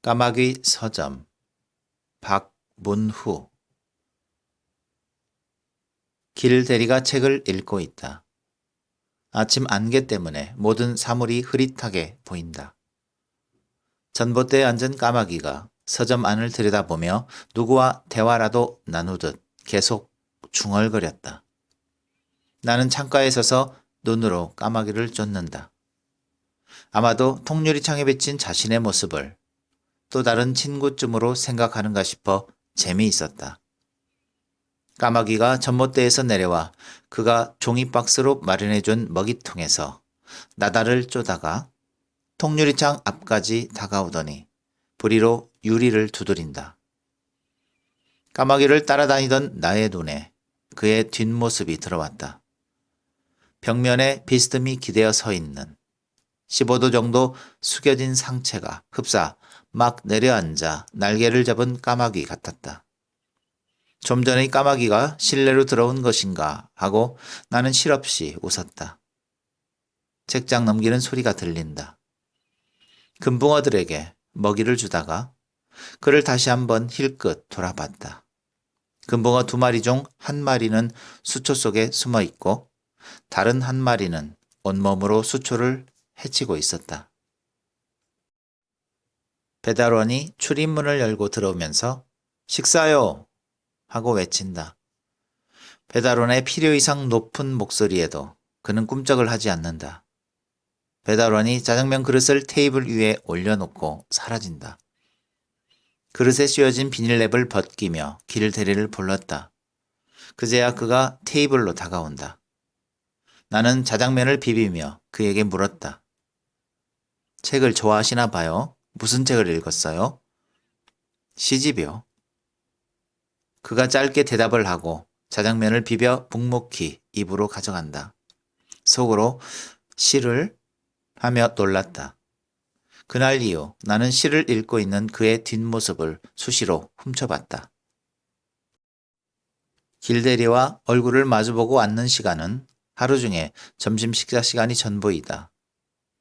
까마귀 서점 박문후. 길 대리가 책을 읽고 있다. 아침 안개 때문에 모든 사물이 흐릿하게 보인다. 전봇대에 앉은 까마귀가 서점 안을 들여다보며 누구와 대화라도 나누듯 계속 중얼거렸다. 나는 창가에 서서 눈으로 까마귀를 쫓는다. 아마도 통유리창에 비친 자신의 모습을 또 다른 친구쯤으로 생각하는가 싶어 재미있었다. 까마귀가 전봇대에서 내려와 그가 종이박스로 마련해준 먹이통에서 나다를 쪼다가 통유리창 앞까지 다가오더니 부리로 유리를 두드린다. 까마귀를 따라다니던 나의 눈에 그의 뒷모습이 들어왔다. 벽면에 비스듬히 기대어 서 있는 15도 정도 숙여진 상체가 흡사 막 내려앉아 날개를 잡은 까마귀 같았다. 좀 전에 까마귀가 실내로 들어온 것인가 하고 나는 실없이 웃었다. 책장 넘기는 소리가 들린다. 금붕어들에게 먹이를 주다가 그를 다시 한번 힐끗 돌아봤다. 금붕어 2마리 중 1마리는 수초 속에 숨어 있고 다른 1마리는 온몸으로 수초를 헤치고 있었다. 배달원이 출입문을 열고 들어오면서 식사요! 하고 외친다. 배달원의 필요 이상 높은 목소리에도 그는 꿈쩍을 하지 않는다. 배달원이 짜장면 그릇을 테이블 위에 올려놓고 사라진다. 그릇에 씌워진 비닐랩을 벗기며 길 대리를 불렀다. 그제야 그가 테이블로 다가온다. 나는 짜장면을 비비며 그에게 물었다. 책을 좋아하시나 봐요? 무슨 책을 읽었어요? 시집이요. 그가 짧게 대답을 하고 짜장면을 비벼 묵묵히 입으로 가져간다. 속으로 시를 하며 놀랐다. 그날 이후 나는 시를 읽고 있는 그의 뒷모습을 수시로 훔쳐봤다. 길대리와 얼굴을 마주보고 앉는 시간은 하루 중에 점심 식사 시간이 전부이다.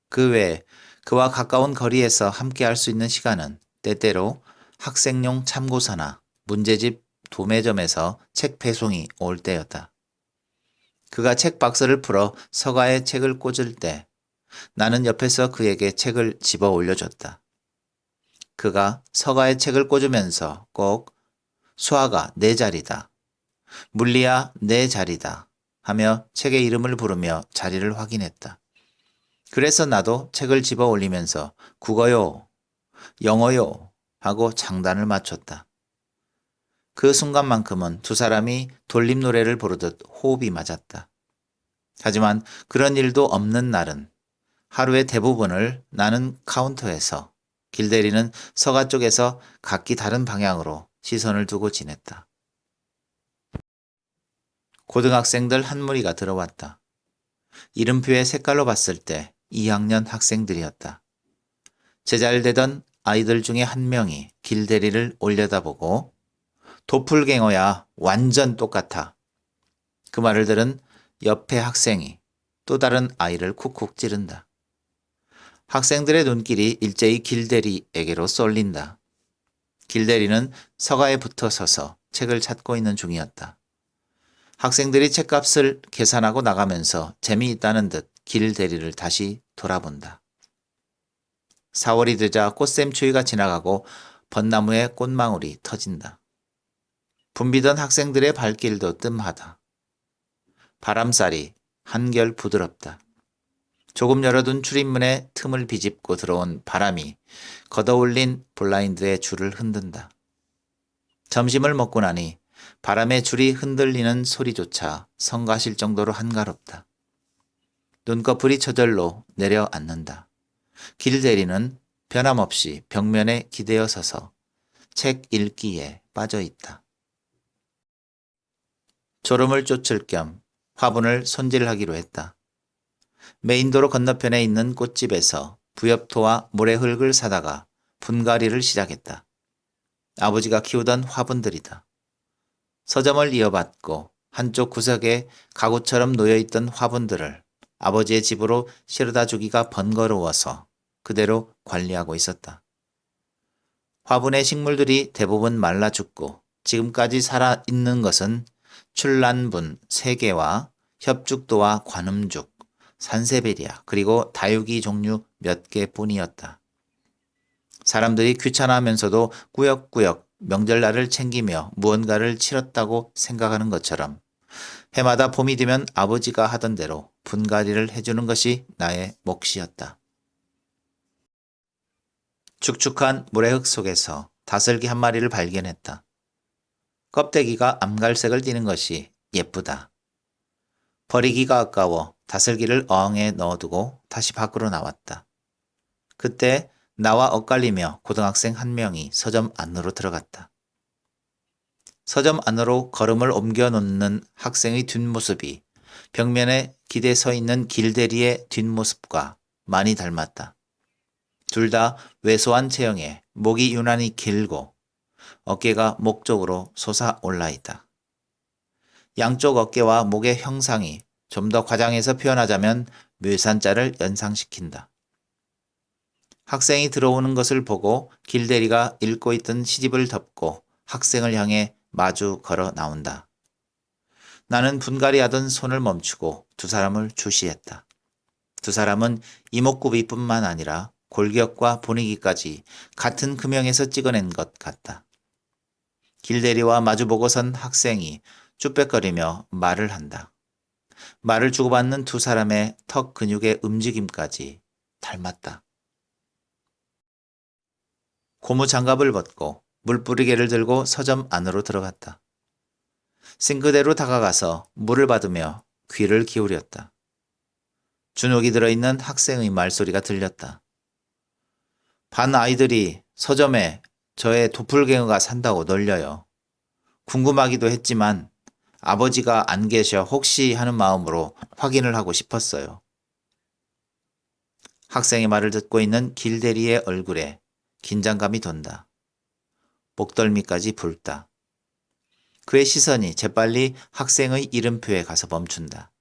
그 외에 그와 가까운 거리에서 함께할 수 있는 시간은 때때로 학생용 참고서나 문제집 도매점에서 책 배송이 올 때였다. 그가 책 박스를 풀어 서가에 책을 꽂을 때 나는 옆에서 그에게 책을 집어 올려줬다. 그가 서가에 책을 꽂으면서 꼭 수아가 내 자리다, 물리야 내 자리다 하며 책의 이름을 부르며 자리를 확인했다. 그래서 나도 책을 집어 올리면서 국어요, 영어요 하고 장단을 맞췄다. 그 순간만큼은 두 사람이 돌림 노래를 부르듯 호흡이 맞았다. 하지만 그런 일도 없는 날은 하루의 대부분을 나는 카운터에서, 길대리는 서가 쪽에서 각기 다른 방향으로 시선을 두고 지냈다. 고등학생들 한 무리가 들어왔다. 이름표의 색깔로 봤을 때 2학년 학생들이었다. 제잘되던 아이들 중에 한 명이 길대리를 올려다보고 도플갱어야, 완전 똑같아. 그 말을 들은 옆에 학생이 또 다른 아이를 쿡쿡 찌른다. 학생들의 눈길이 일제히 길대리에게로 쏠린다. 길대리는 서가에 붙어 서서 책을 찾고 있는 중이었다. 학생들이 책값을 계산하고 나가면서 재미있다는 듯 길대리를 다시 돌아본다. 4월이 되자 꽃샘추위가 지나가고 벚나무에 꽃망울이 터진다. 붐비던 학생들의 발길도 뜸하다. 바람살이 한결 부드럽다. 조금 열어둔 출입문에 틈을 비집고 들어온 바람이 걷어올린 블라인드의 줄을 흔든다. 점심을 먹고 나니 바람에 줄이 흔들리는 소리조차 성가실 정도로 한가롭다. 눈꺼풀이 저절로 내려앉는다. 길대리는 변함없이 벽면에 기대어 서서 책 읽기에 빠져 있다. 졸음을 쫓을 겸 화분을 손질하기로 했다. 메인도로 건너편에 있는 꽃집에서 부엽토와 모래흙을 사다가 분갈이를 시작했다. 아버지가 키우던 화분들이다. 서점을 이어받고 한쪽 구석에 가구처럼 놓여있던 화분들을 아버지의 집으로 실어다 주기가 번거로워서 그대로 관리하고 있었다. 화분의 식물들이 대부분 말라 죽고 지금까지 살아 있는 것은 출란분 3개와 협죽도와 관음죽, 산세베리아 그리고 다육이 종류 몇 개뿐이었다. 사람들이 귀찮아하면서도 꾸역꾸역 명절날을 챙기며 무언가를 치렀다고 생각하는 것처럼 해마다 봄이 되면 아버지가 하던 대로 분갈이를 해주는 것이 나의 몫이었다. 축축한 모래흙 속에서 다슬기 한 마리를 발견했다. 껍데기가 암갈색을 띠는 것이 예쁘다. 버리기가 아까워 다슬기를 어항에 넣어두고 다시 밖으로 나왔다. 그때 나와 엇갈리며 고등학생 한 명이 서점 안으로 들어갔다. 서점 안으로 걸음을 옮겨 놓는 학생의 뒷모습이 벽면에 기대 서 있는 길대리의 뒷모습과 많이 닮았다. 둘 다 왜소한 체형에 목이 유난히 길고 어깨가 목 쪽으로 솟아올라 있다. 양쪽 어깨와 목의 형상이 좀 더 과장해서 표현하자면 묘산자를 연상시킨다. 학생이 들어오는 것을 보고 길대리가 읽고 있던 시집을 덮고 학생을 향해 마주 걸어 나온다. 나는 분갈이하던 손을 멈추고 두 사람을 주시했다. 두 사람은 이목구비뿐만 아니라 골격과 분위기까지 같은 금형에서 찍어낸 것 같다. 길대리와 마주보고 선 학생이 쭈뼛거리며 말을 한다. 말을 주고받는 두 사람의 턱 근육의 움직임까지 닮았다. 고무 장갑을 벗고 물뿌리개를 들고 서점 안으로 들어갔다. 싱크대로 다가가서 물을 받으며 귀를 기울였다. 주눅이 들어있는 학생의 말소리가 들렸다. 반 아이들이 서점에 저의 도플갱어가 산다고 놀려요. 궁금하기도 했지만 아버지가 안 계셔 혹시 하는 마음으로 확인을 하고 싶었어요. 학생의 말을 듣고 있는 길대리의 얼굴에 긴장감이 돈다. 목덜미까지 붉다. 그의 시선이 재빨리 학생의 이름표에 가서 멈춘다.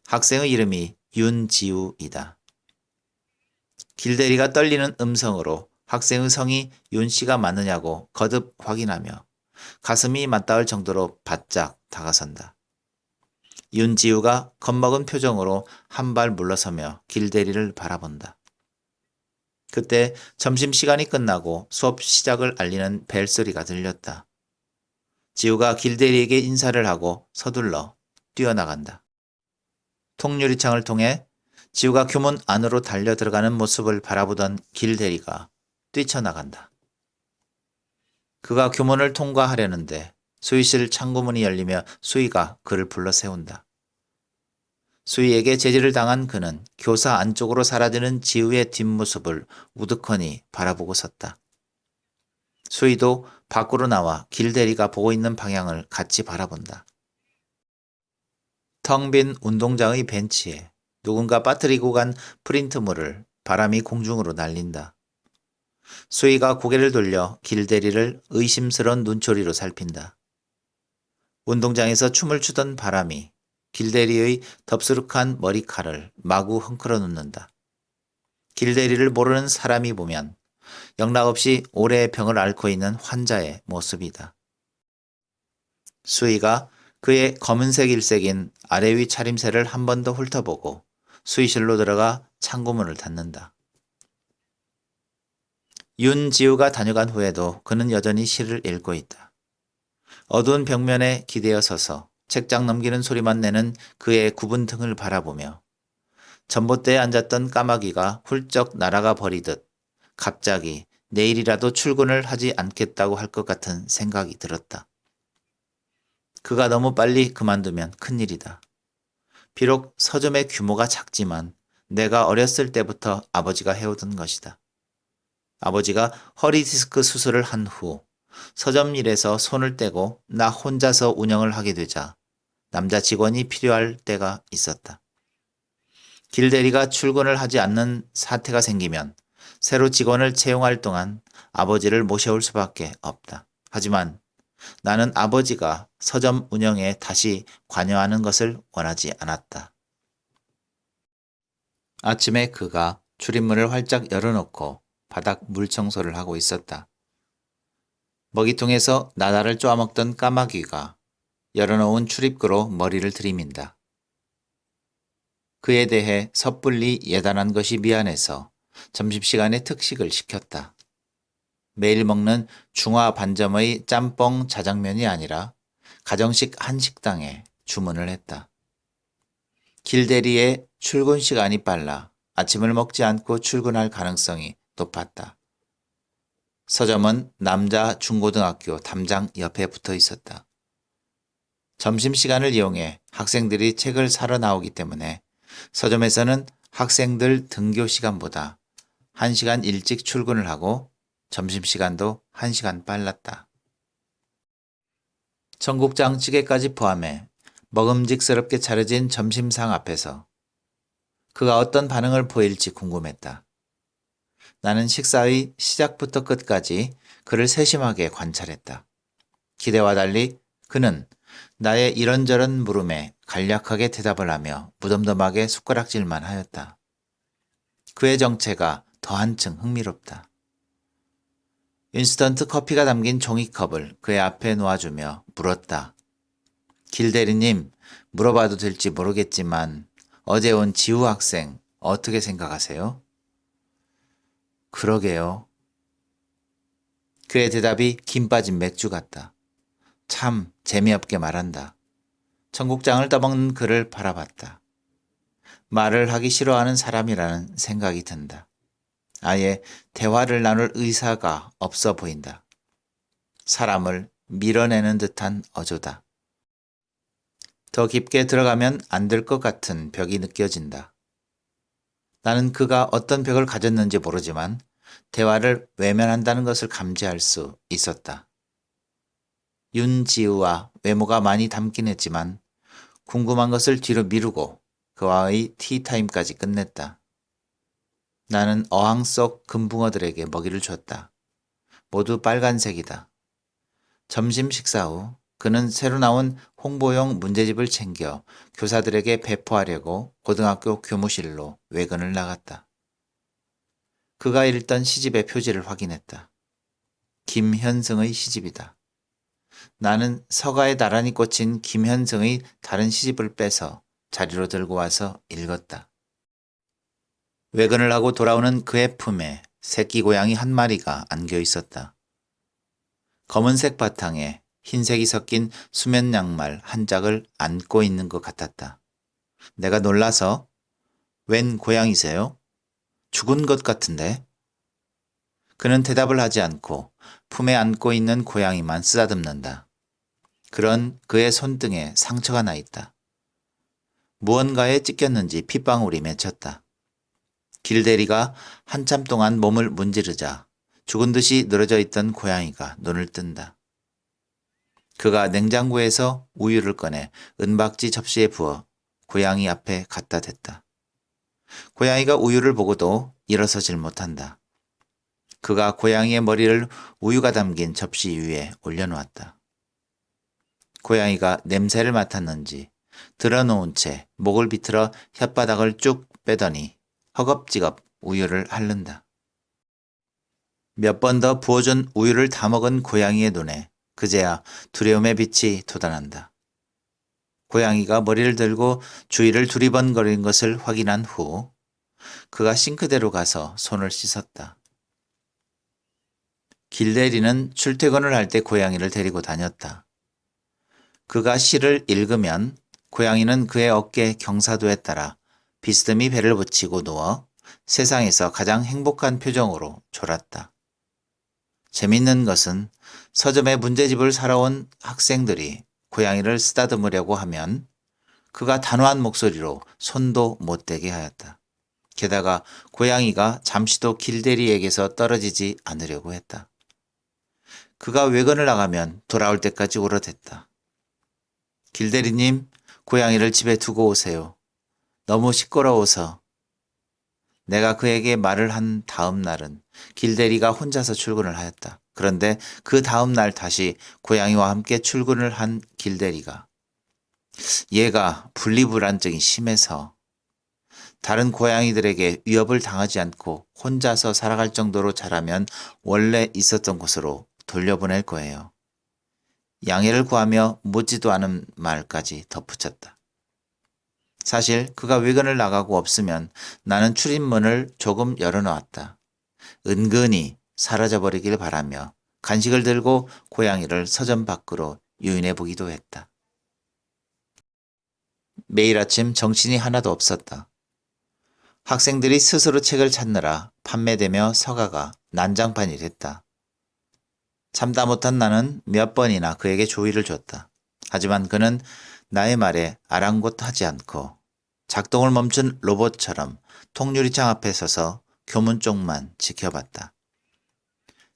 학생의 이름이 윤지우이다. 길대리가 떨리는 음성으로 학생의 성이 윤씨가 맞느냐고 거듭 확인하며 가슴이 맞닿을 정도로 바짝 다가선다. 윤지우가 겁먹은 표정으로 한 발 물러서며 길대리를 바라본다. 그때 점심시간이 끝나고 수업 시작을 알리는 벨소리가 들렸다. 지우가 길대리에게 인사를 하고 서둘러 뛰어나간다. 통유리창을 통해 지우가 교문 안으로 달려 들어가는 모습을 바라보던 길대리가 뛰쳐나간다. 그가 교문을 통과하려는데 수의실 창구문이 열리며 수의가 그를 불러 세운다. 수의에게 제지를 당한 그는 교사 안쪽으로 사라지는 지우의 뒷모습을 우두커니 바라보고 섰다. 수의도 밖으로 나와 길대리가 보고 있는 방향을 같이 바라본다. 텅 빈 운동장의 벤치에 누군가 빠뜨리고 간 프린트물을 바람이 공중으로 날린다. 수의가 고개를 돌려 길대리를 의심스러운 눈초리로 살핀다. 운동장에서 춤을 추던 바람이 길대리의 덥수룩한 머리칼을 마구 헝클어 놓는다. 길대리를 모르는 사람이 보면 영락없이 오래의 병을 앓고 있는 환자의 모습이다. 수의가 그의 검은색 일색인 아래 위 차림새를 한 번 더 훑어보고 수의실로 들어가 창구문을 닫는다. 윤지우가 다녀간 후에도 그는 여전히 시를 읽고 있다. 어두운 벽면에 기대어 서서 책장 넘기는 소리만 내는 그의 굽은 등을 바라보며 전봇대에 앉았던 까마귀가 훌쩍 날아가 버리듯 갑자기 내일이라도 출근을 하지 않겠다고 할 것 같은 생각이 들었다. 그가 너무 빨리 그만두면 큰일이다. 비록 서점의 규모가 작지만 내가 어렸을 때부터 아버지가 해오던 것이다. 아버지가 허리 디스크 수술을 한 후 서점 일에서 손을 떼고 나 혼자서 운영을 하게 되자 남자 직원이 필요할 때가 있었다. 길대리가 출근을 하지 않는 사태가 생기면 새로 직원을 채용할 동안 아버지를 모셔올 수밖에 없다. 하지만 나는 아버지가 서점 운영에 다시 관여하는 것을 원하지 않았다. 아침에 그가 출입문을 활짝 열어놓고 바닥 물 청소를 하고 있었다. 먹이통에서 나다를 쪼아먹던 까마귀가 열어놓은 출입구로 머리를 들이민다. 그에 대해 섣불리 예단한 것이 미안해서 점심시간에 특식을 시켰다. 매일 먹는 중화 반점의 짬뽕 자장면이 아니라 가정식 한식당에 주문을 했다. 길대리의 출근 시간이 빨라 아침을 먹지 않고 출근할 가능성이 높았다. 서점은 남자 중고등학교 담장 옆에 붙어 있었다. 점심시간을 이용해 학생들이 책을 사러 나오기 때문에 서점에서는 학생들 등교 시간보다 1시간 일찍 출근을 하고 점심시간도 1시간 빨랐다. 청국장 찌개까지 포함해 먹음직스럽게 차려진 점심상 앞에서 그가 어떤 반응을 보일지 궁금했다. 나는 식사의 시작부터 끝까지 그를 세심하게 관찰했다. 기대와 달리 그는 나의 이런저런 물음에 간략하게 대답을 하며 무덤덤하게 숟가락질만 하였다. 그의 정체가 더 한층 흥미롭다. 인스턴트 커피가 담긴 종이컵을 그의 앞에 놓아주며 물었다. 길대리님, 물어봐도 될지 모르겠지만 어제 온 지우 학생 어떻게 생각하세요? 그러게요. 그의 대답이 김 빠진 맥주 같다. 참 재미없게 말한다. 청국장을 떠먹는 그를 바라봤다. 말을 하기 싫어하는 사람이라는 생각이 든다. 아예 대화를 나눌 의사가 없어 보인다. 사람을 밀어내는 듯한 어조다. 더 깊게 들어가면 안 될 것 같은 벽이 느껴진다. 나는 그가 어떤 벽을 가졌는지 모르지만 대화를 외면한다는 것을 감지할 수 있었다. 윤지우와 외모가 많이 닮긴 했지만 궁금한 것을 뒤로 미루고 그와의 티타임까지 끝냈다. 나는 어항 속 금붕어들에게 먹이를 줬다. 모두 빨간색이다. 점심 식사 후 그는 새로 나온 홍보용 문제집을 챙겨 교사들에게 배포하려고 고등학교 교무실로 외근을 나갔다. 그가 읽던 시집의 표지를 확인했다. 김현승의 시집이다. 나는 서가에 나란히 꽂힌 김현승의 다른 시집을 빼서 자리로 들고 와서 읽었다. 외근을 하고 돌아오는 그의 품에 새끼 고양이 한 마리가 안겨 있었다. 검은색 바탕에 흰색이 섞인 수면 양말 한 짝을 안고 있는 것 같았다. 내가 놀라서 웬 고양이세요? 죽은 것 같은데? 그는 대답을 하지 않고 품에 안고 있는 고양이만 쓰다듬는다. 그런 그의 손등에 상처가 나 있다. 무언가에 찢겼는지 핏방울이 맺혔다. 길대리가 한참 동안 몸을 문지르자 죽은 듯이 늘어져 있던 고양이가 눈을 뜬다. 그가 냉장고에서 우유를 꺼내 은박지 접시에 부어 고양이 앞에 갖다 댔다. 고양이가 우유를 보고도 일어서질 못한다. 그가 고양이의 머리를 우유가 담긴 접시 위에 올려놓았다. 고양이가 냄새를 맡았는지 들어놓은 채 목을 비틀어 혓바닥을 쭉 빼더니 허겁지겁 우유를 핥는다. 몇 번 더 부어준 우유를 다 먹은 고양이의 눈에 그제야 두려움의 빛이 돋아난다. 고양이가 머리를 들고 주위를 두리번거리는 것을 확인한 후 그가 싱크대로 가서 손을 씻었다. 길대리는 출퇴근을 할 때 고양이를 데리고 다녔다. 그가 시를 읽으면 고양이는 그의 어깨 경사도에 따라 비스듬히 배를 붙이고 누워 세상에서 가장 행복한 표정으로 졸았다. 재밌는 것은 서점에 문제집을 사러 온 학생들이 고양이를 쓰다듬으려고 하면 그가 단호한 목소리로 손도 못 대게 하였다. 게다가 고양이가 잠시도 길대리에게서 떨어지지 않으려고 했다. 그가 외근을 나가면 돌아올 때까지 울어댔다. 길대리님, 고양이를 집에 두고 오세요. 너무 시끄러워서. 내가 그에게 말을 한 다음 날은 길대리가 혼자서 출근을 하였다. 그런데 그 다음 날 다시 고양이와 함께 출근을 한 길대리가 얘가 분리불안증이 심해서 다른 고양이들에게 위협을 당하지 않고 혼자서 살아갈 정도로 자라면 원래 있었던 곳으로 돌려보낼 거예요. 양해를 구하며 묻지도 않은 말까지 덧붙였다. 사실 그가 외근을 나가고 없으면 나는 출입문을 조금 열어놓았다. 은근히 사라져버리길 바라며 간식을 들고 고양이를 서점 밖으로 유인해 보기도 했다. 매일 아침 정신이 하나도 없었다. 학생들이 스스로 책을 찾느라 판매되며 서가가 난장판이 됐다. 참다 못한 나는 몇 번이나 그에게 조의를 줬다. 하지만 그는 나의 말에 아랑곳하지 않고 작동을 멈춘 로봇처럼 통유리창 앞에 서서 교문 쪽만 지켜봤다.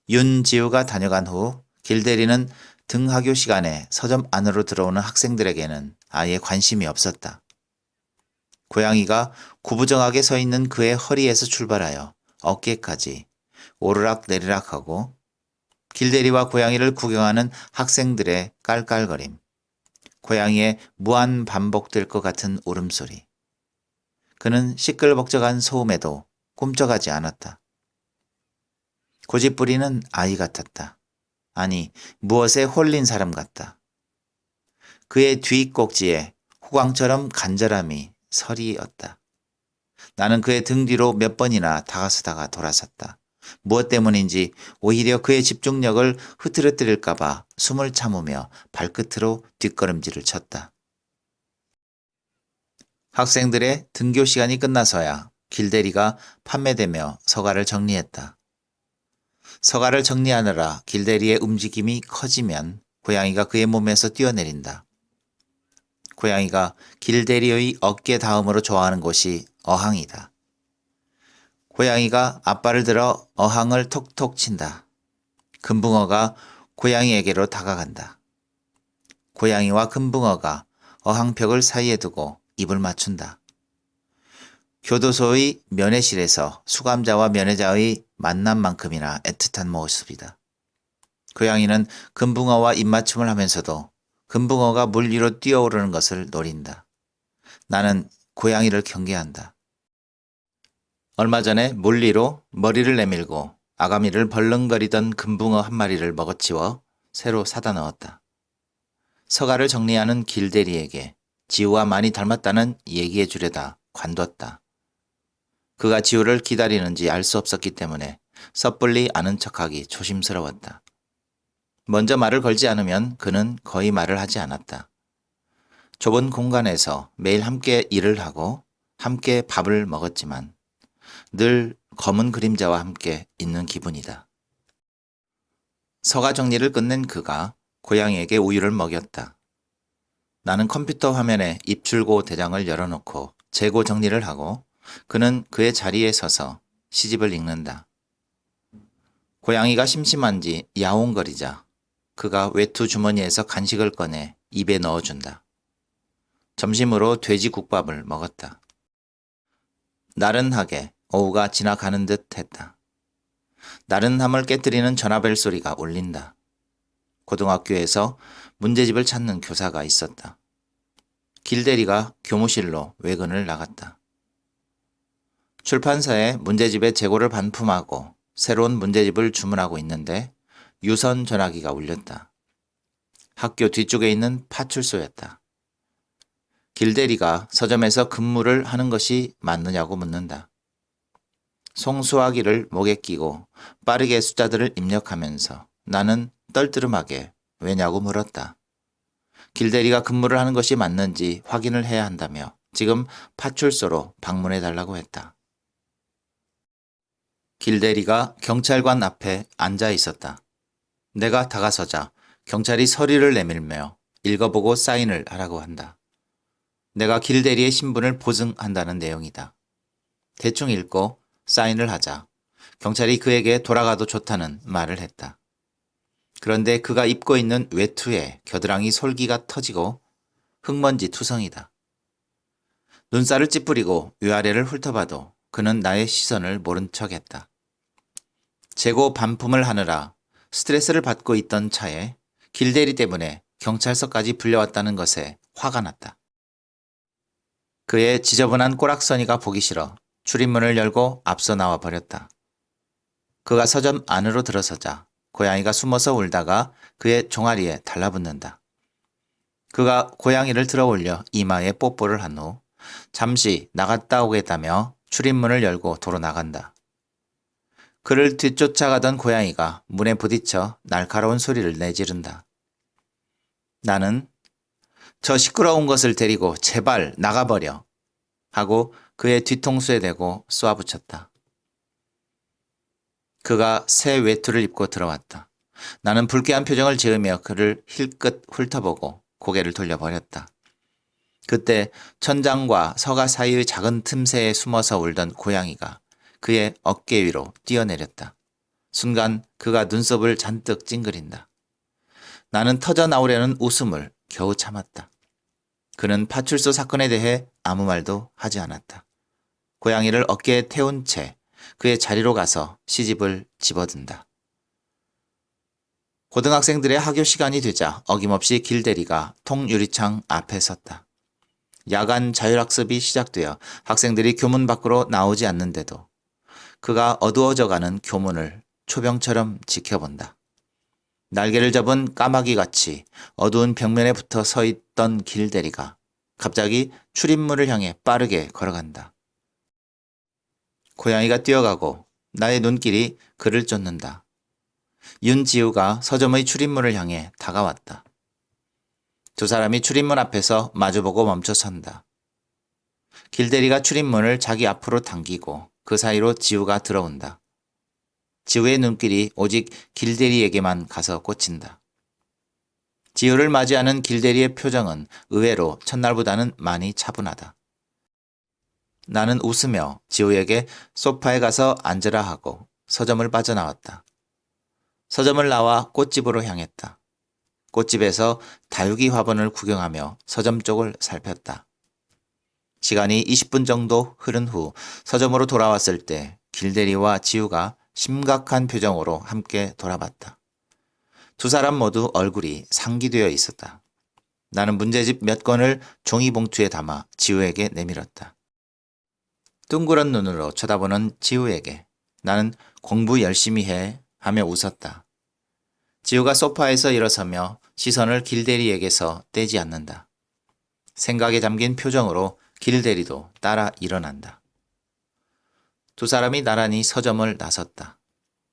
윤지우가 다녀간 후 길대리는 등하교 시간에 서점 안으로 들어오는 학생들에게는 아예 관심이 없었다. 고양이가 구부정하게 서 있는 그의 허리에서 출발하여 어깨까지 오르락 내리락하고 길대리와 고양이를 구경하는 학생들의 깔깔거림, 고양이의 무한 반복될 것 같은 울음소리. 그는 시끌벅적한 소음에도 꿈쩍하지 않았다. 고집부리는 아이 같았다. 아니, 무엇에 홀린 사람 같다. 그의 뒷꼭지에 후광처럼 간절함이 서리었다. 나는 그의 등 뒤로 몇 번이나 다가서다가 돌아섰다. 무엇 때문인지 오히려 그의 집중력을 흐트러뜨릴까봐 숨을 참으며 발끝으로 뒷걸음질을 쳤다. 학생들의 등교 시간이 끝나서야 길대리가 판매되며 서가를 정리했다. 서가를 정리하느라 길대리의 움직임이 커지면 고양이가 그의 몸에서 뛰어내린다. 고양이가 길대리의 어깨 다음으로 좋아하는 곳이 어항이다. 고양이가 앞발을 들어 어항을 톡톡 친다. 금붕어가 고양이에게로 다가간다. 고양이와 금붕어가 어항벽을 사이에 두고 입을 맞춘다. 교도소의 면회실에서 수감자와 면회자의 만남만큼이나 애틋한 모습이다. 고양이는 금붕어와 입맞춤을 하면서도 금붕어가 물 위로 뛰어오르는 것을 노린다. 나는 고양이를 경계한다. 얼마 전에 물 위로 머리를 내밀고 아가미를 벌렁거리던 금붕어 한 마리를 먹어치워 새로 사다 넣었다. 서가를 정리하는 길대리에게 지우와 많이 닮았다는 얘기해 주려다 관뒀다. 그가 지우를 기다리는지 알 수 없었기 때문에 섣불리 아는 척하기 조심스러웠다. 먼저 말을 걸지 않으면 그는 거의 말을 하지 않았다. 좁은 공간에서 매일 함께 일을 하고 함께 밥을 먹었지만 늘 검은 그림자와 함께 있는 기분이다. 서가 정리를 끝낸 그가 고양이에게 우유를 먹였다. 나는 컴퓨터 화면에 입출고 대장을 열어놓고 재고 정리를 하고 그는 그의 자리에 서서 시집을 읽는다. 고양이가 심심한지 야옹거리자 그가 외투 주머니에서 간식을 꺼내 입에 넣어준다. 점심으로 돼지국밥을 먹었다. 나른하게 오후가 지나가는 듯 했다. 나른함을 깨뜨리는 전화벨 소리가 울린다. 고등학교에서 문제집을 찾는 교사가 있었다. 길대리가 교무실로 외근을 나갔다. 출판사에 문제집의 재고를 반품하고 새로운 문제집을 주문하고 있는데 유선 전화기가 울렸다. 학교 뒤쪽에 있는 파출소였다. 길대리가 서점에서 근무를 하는 것이 맞느냐고 묻는다. 송수화기를 목에 끼고 빠르게 숫자들을 입력하면서 나는 떨뜨름하게 왜냐고 물었다. 길대리가 근무를 하는 것이 맞는지 확인을 해야 한다며 지금 파출소로 방문해 달라고 했다. 길대리가 경찰관 앞에 앉아 있었다. 내가 다가서자 경찰이 서류를 내밀며 읽어보고 사인을 하라고 한다. 내가 길대리의 신분을 보증한다는 내용이다. 대충 읽고 사인을 하자 경찰이 그에게 돌아가도 좋다는 말을 했다. 그런데 그가 입고 있는 외투에 겨드랑이 솔기가 터지고 흙먼지 투성이다. 눈살을 찌푸리고 위아래를 훑어봐도 그는 나의 시선을 모른 척했다. 재고 반품을 하느라 스트레스를 받고 있던 차에 길대리 때문에 경찰서까지 불려왔다는 것에 화가 났다. 그의 지저분한 꼬락서니가 보기 싫어 출입문을 열고 앞서 나와 버렸다. 그가 서점 안으로 들어서자 고양이가 숨어서 울다가 그의 종아리에 달라붙는다. 그가 고양이를 들어올려 이마에 뽀뽀를 한 후 잠시 나갔다 오겠다며 출입문을 열고 도로 나간다. 그를 뒤쫓아가던 고양이가 문에 부딪혀 날카로운 소리를 내지른다. 나는 저 시끄러운 것을 데리고 제발 나가버려 하고 그의 뒤통수에 대고 쏘아붙였다. 그가 새 외투를 입고 들어왔다. 나는 불쾌한 표정을 지으며 그를 힐끗 훑어보고 고개를 돌려버렸다. 그때 천장과 서가 사이의 작은 틈새에 숨어서 울던 고양이가 그의 어깨 위로 뛰어내렸다. 순간 그가 눈썹을 잔뜩 찡그린다. 나는 터져나오려는 웃음을 겨우 참았다. 그는 파출소 사건에 대해 아무 말도 하지 않았다. 고양이를 어깨에 태운 채 그의 자리로 가서 시집을 집어든다. 고등학생들의 학교 시간이 되자 어김없이 길대리가 통유리창 앞에 섰다. 야간 자율학습이 시작되어 학생들이 교문 밖으로 나오지 않는데도 그가 어두워져가는 교문을 초병처럼 지켜본다. 날개를 접은 까마귀같이 어두운 벽면에 붙어 서 있던 길대리가 갑자기 출입문을 향해 빠르게 걸어간다. 고양이가 뛰어가고 나의 눈길이 그를 쫓는다. 윤지우가 서점의 출입문을 향해 다가왔다. 두 사람이 출입문 앞에서 마주보고 멈춰선다. 길대리가 출입문을 자기 앞으로 당기고 그 사이로 지우가 들어온다. 지우의 눈길이 오직 길대리에게만 가서 꽂힌다. 지우를 맞이하는 길대리의 표정은 의외로 첫날보다는 많이 차분하다. 나는 웃으며 지우에게 소파에 가서 앉으라 하고 서점을 빠져나왔다. 서점을 나와 꽃집으로 향했다. 꽃집에서 다육이 화분을 구경하며 서점 쪽을 살폈다. 시간이 20분 정도 흐른 후 서점으로 돌아왔을 때 길대리와 지우가 심각한 표정으로 함께 돌아봤다. 두 사람 모두 얼굴이 상기되어 있었다. 나는 문제집 몇 권을 종이봉투에 담아 지우에게 내밀었다. 둥그런 눈으로 쳐다보는 지우에게 나는 공부 열심히 해 하며 웃었다. 지우가 소파에서 일어서며 시선을 길대리에게서 떼지 않는다. 생각에 잠긴 표정으로 길대리도 따라 일어난다. 두 사람이 나란히 서점을 나섰다.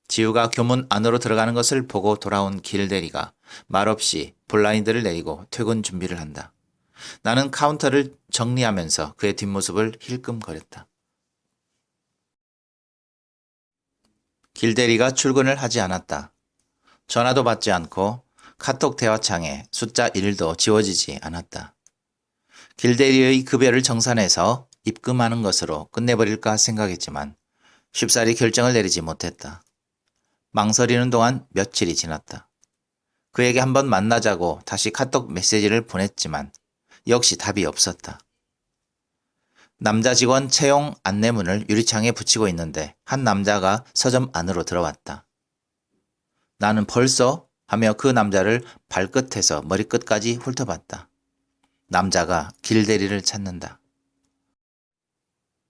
지우가 교문 안으로 들어가는 것을 보고 돌아온 길대리가 말없이 블라인드를 내리고 퇴근 준비를 한다. 나는 카운터를 정리하면서 그의 뒷모습을 힐끔거렸다. 길대리가 출근을 하지 않았다. 전화도 받지 않고 카톡 대화창에 숫자 1도 지워지지 않았다. 길대리의 급여를 정산해서 입금하는 것으로 끝내버릴까 생각했지만 쉽사리 결정을 내리지 못했다. 망설이는 동안 며칠이 지났다. 그에게 한번 만나자고 다시 카톡 메시지를 보냈지만 역시 답이 없었다. 남자 직원 채용 안내문을 유리창에 붙이고 있는데 한 남자가 서점 안으로 들어왔다. 나는 벌써 하며 그 남자를 발끝에서 머리끝까지 훑어봤다. 남자가 길대리를 찾는다.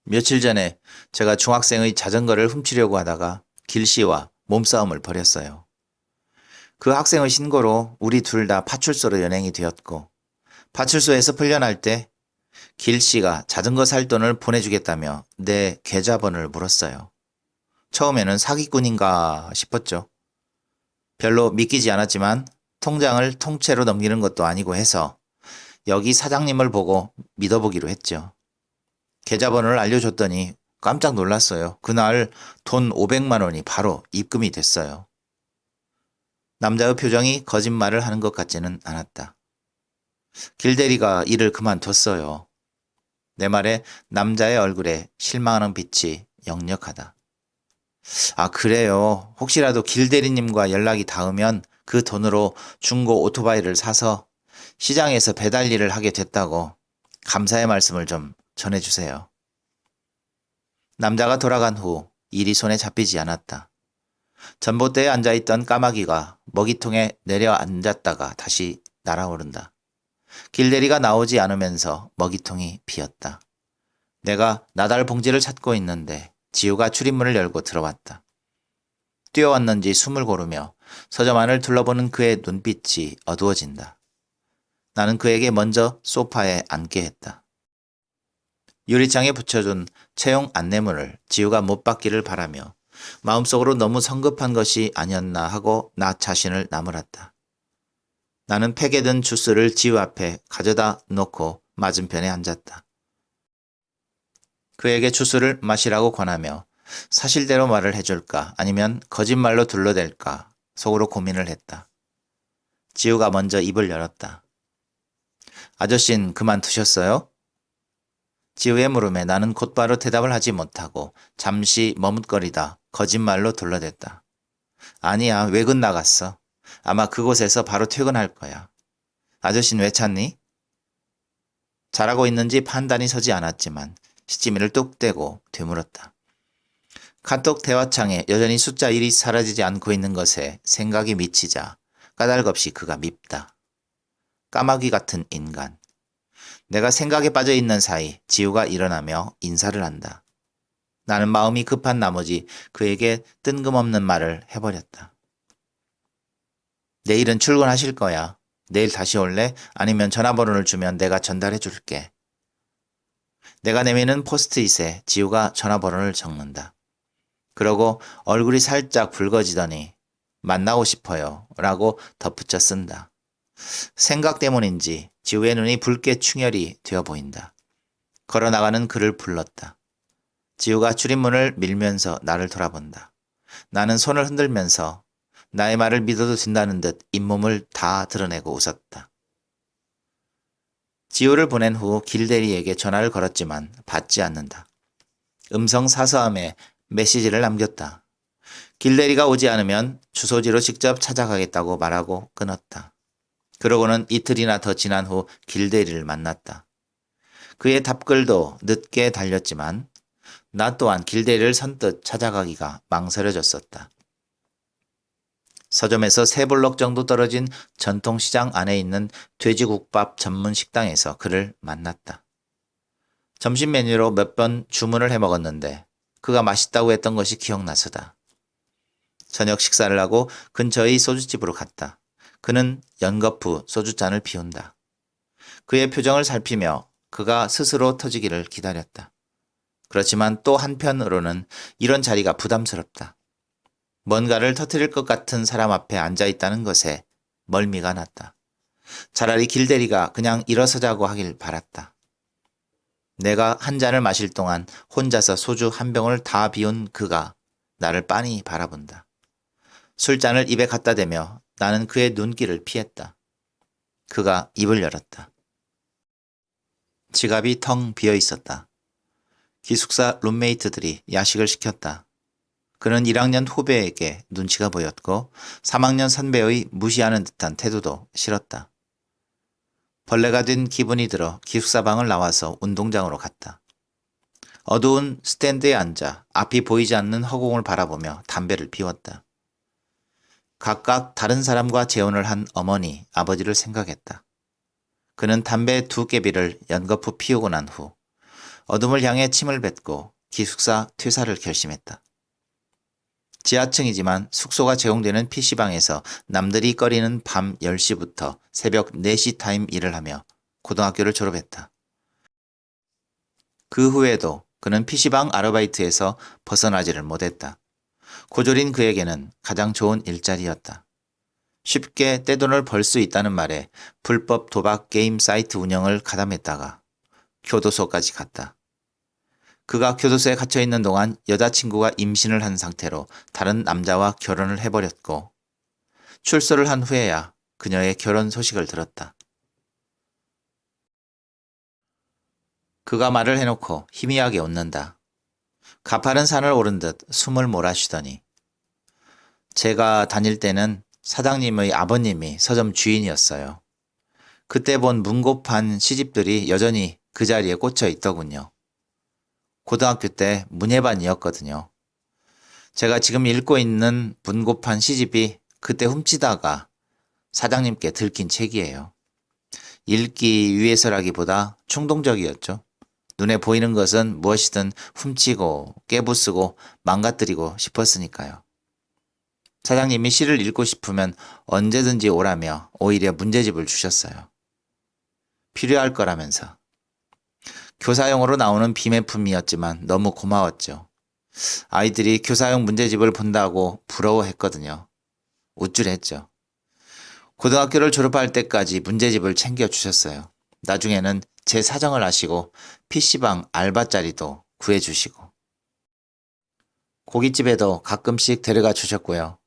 며칠 전에 제가 중학생의 자전거를 훔치려고 하다가 길씨와 몸싸움을 벌였어요. 그 학생의 신고로 우리 둘 다 파출소로 연행이 되었고 파출소에서 풀려날 때 길씨가 자전거 살 돈을 보내주겠다며 내 계좌번호를 물었어요. 처음에는 사기꾼인가 싶었죠. 별로 믿기지 않았지만 통장을 통째로 넘기는 것도 아니고 해서 여기 사장님을 보고 믿어보기로 했죠. 계좌번호를 알려줬더니 깜짝 놀랐어요. 그날 돈 500만 원이 바로 입금이 됐어요. 남자의 표정이 거짓말을 하는 것 같지는 않았다. 길대리가 일을 그만뒀어요. 내 말에 남자의 얼굴에 실망하는 빛이 역력하다. 아, 그래요. 혹시라도 길대리님과 연락이 닿으면 그 돈으로 중고 오토바이를 사서 시장에서 배달 일을 하게 됐다고 감사의 말씀을 좀 전해주세요. 남자가 돌아간 후 일이 손에 잡히지 않았다. 전봇대에 앉아있던 까마귀가 먹이통에 내려앉았다가 다시 날아오른다. 길대리가 나오지 않으면서 먹이통이 비었다. 내가 나달 봉지를 찾고 있는데 지우가 출입문을 열고 들어왔다. 뛰어왔는지 숨을 고르며 서점 안을 둘러보는 그의 눈빛이 어두워진다. 나는 그에게 먼저 소파에 앉게 했다. 유리창에 붙여준 채용 안내문을 지우가 못 받기를 바라며 마음속으로 너무 성급한 것이 아니었나 하고 나 자신을 나무랐다. 나는 팩에 든 주스를 지우 앞에 가져다 놓고 맞은편에 앉았다. 그에게 주스를 마시라고 권하며 사실대로 말을 해줄까 아니면 거짓말로 둘러댈까 속으로 고민을 했다. 지우가 먼저 입을 열었다. 아저씨는 그만두셨어요? 지우의 물음에 나는 곧바로 대답을 하지 못하고 잠시 머뭇거리다 거짓말로 둘러댔다. 아니야, 외근 나갔어. 아마 그곳에서 바로 퇴근할 거야. 아저씨는 왜 찾니? 잘하고 있는지 판단이 서지 않았지만 시치미를 뚝 떼고 되물었다. 카톡 대화창에 여전히 숫자 1이 사라지지 않고 있는 것에 생각이 미치자 까닭없이 그가 밉다. 까마귀 같은 인간. 내가 생각에 빠져 있는 사이 지우가 일어나며 인사를 한다. 나는 마음이 급한 나머지 그에게 뜬금없는 말을 해버렸다. 내일은 출근하실 거야. 내일 다시 올래? 아니면 전화번호를 주면 내가 전달해 줄게. 내가 내미는 포스트잇에 지우가 전화번호를 적는다. 그러고 얼굴이 살짝 붉어지더니 만나고 싶어요 라고 덧붙여 쓴다. 생각 때문인지 지우의 눈이 붉게 충혈이 되어 보인다. 걸어나가는 그를 불렀다. 지우가 출입문을 밀면서 나를 돌아본다. 나는 손을 흔들면서 나의 말을 믿어도 된다는 듯 잇몸을 다 드러내고 웃었다. 지우를 보낸 후 길대리에게 전화를 걸었지만 받지 않는다. 음성 사서함에 메시지를 남겼다. 길대리가 오지 않으면 주소지로 직접 찾아가겠다고 말하고 끊었다. 그러고는 이틀이나 더 지난 후 길대리를 만났다. 그의 답글도 늦게 달렸지만 나 또한 길대리를 선뜻 찾아가기가 망설여졌었다. 서점에서 3블록 정도 떨어진 전통시장 안에 있는 돼지국밥 전문 식당에서 그를 만났다. 점심 메뉴로 몇 번 주문을 해 먹었는데 그가 맛있다고 했던 것이 기억나서다. 저녁 식사를 하고 근처의 소주집으로 갔다. 그는 연거푸 소주잔을 비운다. 그의 표정을 살피며 그가 스스로 터지기를 기다렸다. 그렇지만 또 한편으로는 이런 자리가 부담스럽다. 뭔가를 터뜨릴 것 같은 사람 앞에 앉아 있다는 것에 멀미가 났다. 차라리 길대리가 그냥 일어서자고 하길 바랐다. 내가 한 잔을 마실 동안 혼자서 소주 한 병을 다 비운 그가 나를 빤히 바라본다. 술잔을 입에 갖다 대며 나는 그의 눈길을 피했다. 그가 입을 열었다. 지갑이 텅 비어 있었다. 기숙사 룸메이트들이 야식을 시켰다. 그는 1학년 후배에게 눈치가 보였고 3학년 선배의 무시하는 듯한 태도도 싫었다. 벌레가 된 기분이 들어 기숙사방을 나와서 운동장으로 갔다. 어두운 스탠드에 앉아 앞이 보이지 않는 허공을 바라보며 담배를 피웠다. 각각 다른 사람과 재혼을 한 어머니, 아버지를 생각했다. 그는 담배 2개비를 연거푸 피우고 난 후 어둠을 향해 침을 뱉고 기숙사 퇴사를 결심했다. 지하층이지만 숙소가 제공되는 PC방에서 남들이 꺼리는 밤 10시부터 새벽 4시 타임 일을 하며 고등학교를 졸업했다. 그 후에도 그는 PC방 아르바이트에서 벗어나지를 못했다. 고졸인 그에게는 가장 좋은 일자리였다. 쉽게 떼돈을 벌 수 있다는 말에 불법 도박 게임 사이트 운영을 가담했다가 교도소까지 갔다. 그가 교도소에 갇혀있는 동안 여자친구가 임신을 한 상태로 다른 남자와 결혼을 해버렸고 출소를 한 후에야 그녀의 결혼 소식을 들었다. 그가 말을 해놓고 희미하게 웃는다. 가파른 산을 오른 듯 숨을 몰아쉬더니 제가 다닐 때는 사장님의 아버님이 서점 주인이었어요. 그때 본 문고판 시집들이 여전히 그 자리에 꽂혀 있더군요. 고등학교 때 문예반이었거든요. 제가 지금 읽고 있는 문고판 시집이 그때 훔치다가 사장님께 들킨 책이에요. 읽기 위해서라기보다 충동적이었죠. 눈에 보이는 것은 무엇이든 훔치고 깨부수고 망가뜨리고 싶었으니까요. 사장님이 시를 읽고 싶으면 언제든지 오라며 오히려 문제집을 주셨어요. 필요할 거라면서. 교사용으로 나오는 비매품이었지만 너무 고마웠죠. 아이들이 교사용 문제집을 본다고 부러워했거든요. 우쭐했죠. 고등학교를 졸업할 때까지 문제집을 챙겨주셨어요. 나중에는 제 사정을 아시고 PC방 알바 자리도 구해주시고. 고깃집에도 가끔씩 데려가 주셨고요.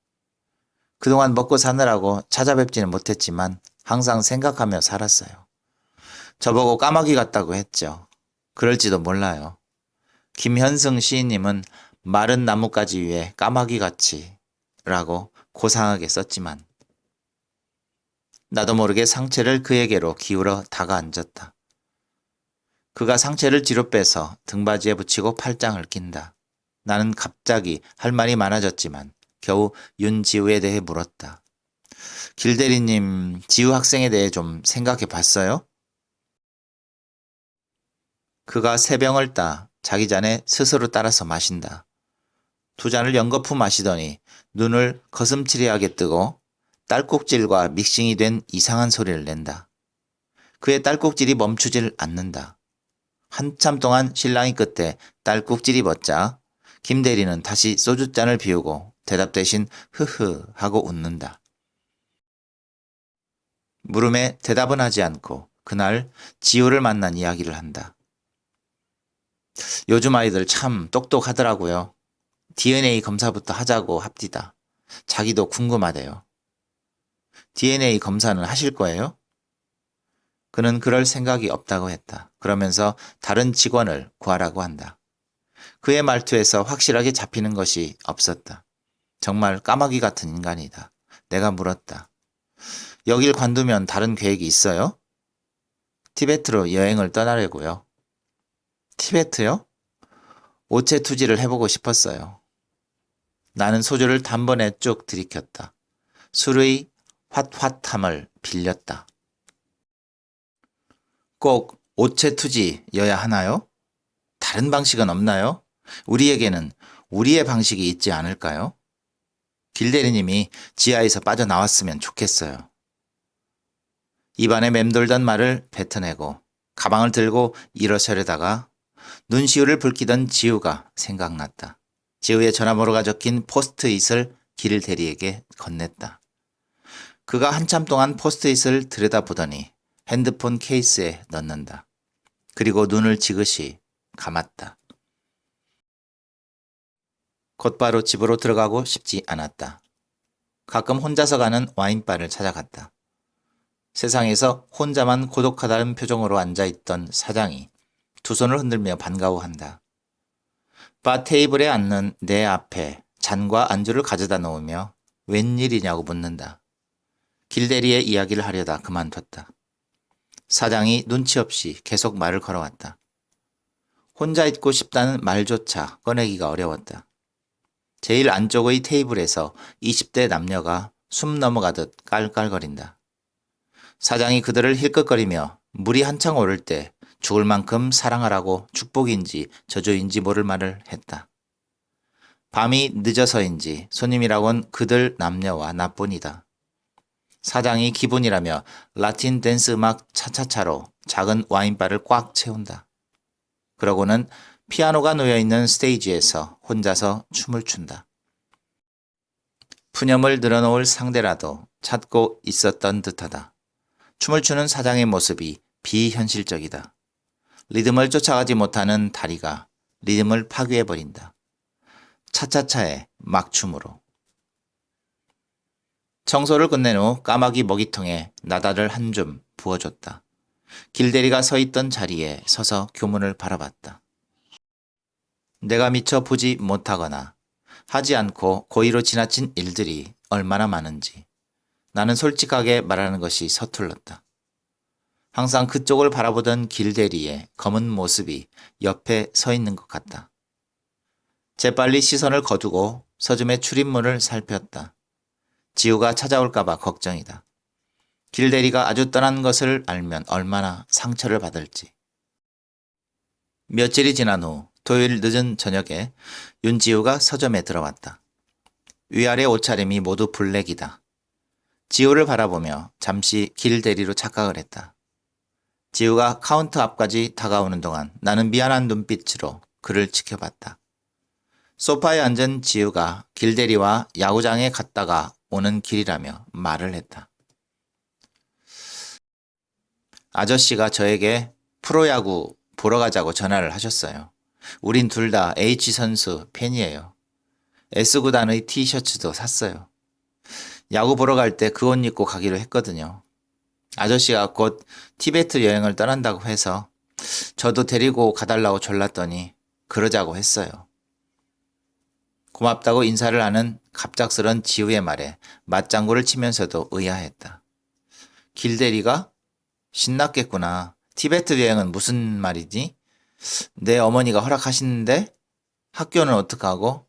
그동안 먹고 사느라고 찾아뵙지는 못했지만 항상 생각하며 살았어요. 저보고 까마귀 같다고 했죠. 그럴지도 몰라요. 김현승 시인님은 마른 나뭇가지 위에 까마귀같이 라고 고상하게 썼지만 나도 모르게 상체를 그에게로 기울어 다가앉았다. 그가 상체를 뒤로 빼서 등받이에 붙이고 팔짱을 낀다. 나는 갑자기 할 말이 많아졌지만 겨우 윤지우에 대해 물었다. 길대리님, 지우 학생에 대해 좀 생각해 봤어요? 그가 세 병을 따 자기 잔에 스스로 따라서 마신다. 두 잔을 연거푸 마시더니 눈을 거슴츠레하게 뜨고 딸꾹질과 믹싱이 된 이상한 소리를 낸다. 그의 딸꾹질이 멈추질 않는다. 한참 동안 실랑이 끝에 딸꾹질이 멎자 김 대리는 다시 소주잔을 비우고 대답 대신 흐흐 하고 웃는다. 물음에 대답은 하지 않고 그날 지우를 만난 이야기를 한다. 요즘 아이들 참 똑똑하더라고요. DNA 검사부터 하자고 합디다. 자기도 궁금하대요. DNA 검사는 하실 거예요? 그는 그럴 생각이 없다고 했다. 그러면서 다른 직원을 구하라고 한다. 그의 말투에서 확실하게 잡히는 것이 없었다. 정말 까마귀 같은 인간이다. 내가 물었다. 여길 관두면 다른 계획이 있어요? 티베트로 여행을 떠나려고요. 티베트요? 오체 투지를 해보고 싶었어요. 나는 소주를 단번에 쭉 들이켰다. 술의 왓왓함을 빌렸다. 꼭 오체 투지여야 하나요? 다른 방식은 없나요? 우리에게는 우리의 방식이 있지 않을까요? 길대리님이 지하에서 빠져나왔으면 좋겠어요. 입안에 맴돌던 말을 뱉어내고 가방을 들고 일어서려다가 눈시울을 붉히던 지우가 생각났다. 지우의 전화번호가 적힌 포스트잇을 길대리에게 건넸다. 그가 한참 동안 포스트잇을 들여다보더니 핸드폰 케이스에 넣는다. 그리고 눈을 지그시 감았다. 곧바로 집으로 들어가고 싶지 않았다. 가끔 혼자서 가는 와인바를 찾아갔다. 세상에서 혼자만 고독하다는 표정으로 앉아있던 사장이 두 손을 흔들며 반가워한다. 바 테이블에 앉는 내 앞에 잔과 안주를 가져다 놓으며 웬일이냐고 묻는다. 길대리의 이야기를 하려다 그만뒀다. 사장이 눈치 없이 계속 말을 걸어왔다. 혼자 있고 싶다는 말조차 꺼내기가 어려웠다. 제일 안쪽의 테이블에서 20대 남녀가 숨 넘어가듯 깔깔거린다. 사장이 그들을 힐끗거리며 물이 한창 오를 때 죽을 만큼 사랑하라고 축복인지 저주인지 모를 말을 했다. 밤이 늦어서인지 손님이라곤 그들 남녀와 나뿐이다. 사장이 기분이라며 라틴 댄스 음악 차차차로 작은 와인바를 꽉 채운다. 그러고는 피아노가 놓여있는 스테이지에서 혼자서 춤을 춘다. 푸념을 늘어놓을 상대라도 찾고 있었던 듯하다. 춤을 추는 사장의 모습이 비현실적이다. 리듬을 쫓아가지 못하는 다리가 리듬을 파괴해버린다. 차차차의 막춤으로. 청소를 끝낸 후 까마귀 먹이통에 나다를 한 줌 부어줬다. 길대리가 서 있던 자리에 서서 교문을 바라봤다. 내가 미처 보지 못하거나 하지 않고 고의로 지나친 일들이 얼마나 많은지 나는 솔직하게 말하는 것이 서툴렀다. 항상 그쪽을 바라보던 길대리의 검은 모습이 옆에 서 있는 것 같다. 재빨리 시선을 거두고 서점의 출입문을 살폈다. 지우가 찾아올까봐 걱정이다. 길대리가 아주 떠난 것을 알면 얼마나 상처를 받을지. 며칠이 지난 후 토요일 늦은 저녁에 윤지우가 서점에 들어왔다. 위아래 옷차림이 모두 블랙이다. 지우를 바라보며 잠시 길 대리로 착각을 했다. 지우가 카운터 앞까지 다가오는 동안 나는 미안한 눈빛으로 그를 지켜봤다. 소파에 앉은 지우가 길대리와 야구장에 갔다가 오는 길이라며 말을 했다. 아저씨가 저에게 프로야구 보러 가자고 전화를 하셨어요. 우린 둘 다 H 선수 팬이에요. S구단의 티셔츠도 샀어요. 야구 보러 갈 때 그 옷 입고 가기로 했거든요. 아저씨가 곧 티베트 여행을 떠난다고 해서 저도 데리고 가달라고 졸랐더니 그러자고 했어요. 고맙다고 인사를 하는 갑작스런 지우의 말에 맞장구를 치면서도 의아했다. 길대리가? 신났겠구나. 티베트 여행은 무슨 말이지? 내 어머니가 허락하시는데? 학교는 어떡하고?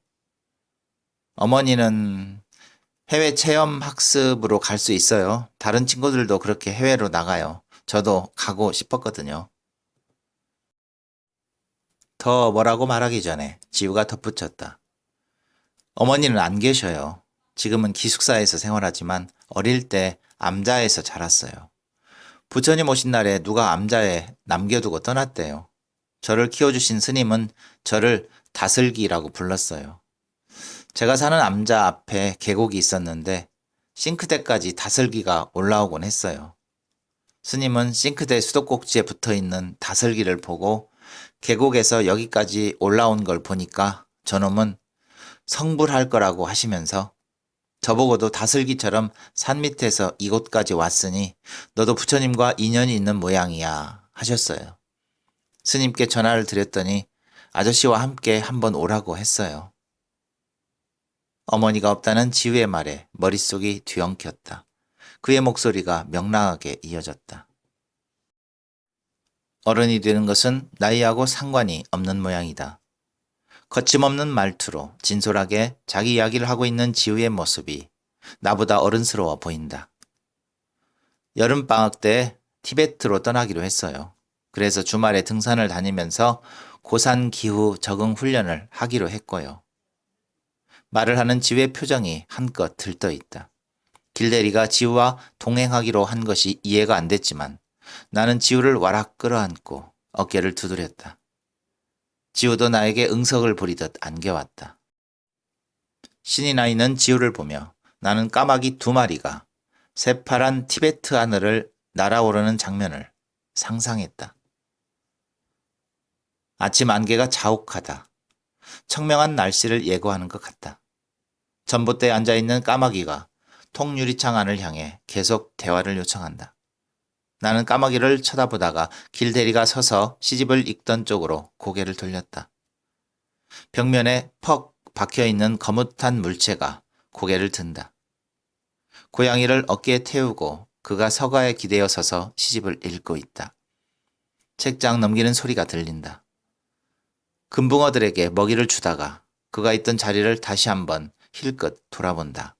어머니는 해외 체험 학습으로 갈 수 있어요. 다른 친구들도 그렇게 해외로 나가요. 저도 가고 싶었거든요. 더 뭐라고 말하기 전에 지우가 덧붙였다. 어머니는 안 계셔요. 지금은 기숙사에서 생활하지만 어릴 때 암자에서 자랐어요. 부처님 오신 날에 누가 암자에 남겨두고 떠났대요. 저를 키워주신 스님은 저를 다슬기라고 불렀어요. 제가 사는 암자 앞에 계곡이 있었는데 싱크대까지 다슬기가 올라오곤 했어요. 스님은 싱크대 수도꼭지에 붙어있는 다슬기를 보고 계곡에서 여기까지 올라온 걸 보니까 저놈은 성불할 거라고 하시면서 저보고도 다슬기처럼 산 밑에서 이곳까지 왔으니 너도 부처님과 인연이 있는 모양이야 하셨어요. 스님께 전화를 드렸더니 아저씨와 함께 한번 오라고 했어요. 어머니가 없다는 지우의 말에 머릿속이 뒤엉켰다. 그의 목소리가 명랑하게 이어졌다. 어른이 되는 것은 나이하고 상관이 없는 모양이다. 거침없는 말투로 진솔하게 자기 이야기를 하고 있는 지우의 모습이 나보다 어른스러워 보인다. 여름방학 때 티베트로 떠나기로 했어요. 그래서 주말에 등산을 다니면서 고산 기후 적응 훈련을 하기로 했고요. 말을 하는 지우의 표정이 한껏 들떠 있다. 길대리가 지우와 동행하기로 한 것이 이해가 안 됐지만 나는 지우를 와락 끌어안고 어깨를 두드렸다. 지우도 나에게 응석을 부리듯 안겨왔다. 신이 나 있는 지우를 보며 나는 까마귀 2마리가 새파란 티베트 하늘을 날아오르는 장면을 상상했다. 아침 안개가 자욱하다. 청명한 날씨를 예고하는 것 같다. 전봇대에 앉아있는 까마귀가 통유리창 안을 향해 계속 대화를 요청한다. 나는 까마귀를 쳐다보다가 길대리가 서서 시집을 읽던 쪽으로 고개를 돌렸다. 벽면에 퍽 박혀있는 거뭇한 물체가 고개를 든다. 고양이를 어깨에 태우고 그가 서가에 기대어 서서 시집을 읽고 있다. 책장 넘기는 소리가 들린다. 금붕어들에게 먹이를 주다가 그가 있던 자리를 다시 한번 힐끗 돌아본다.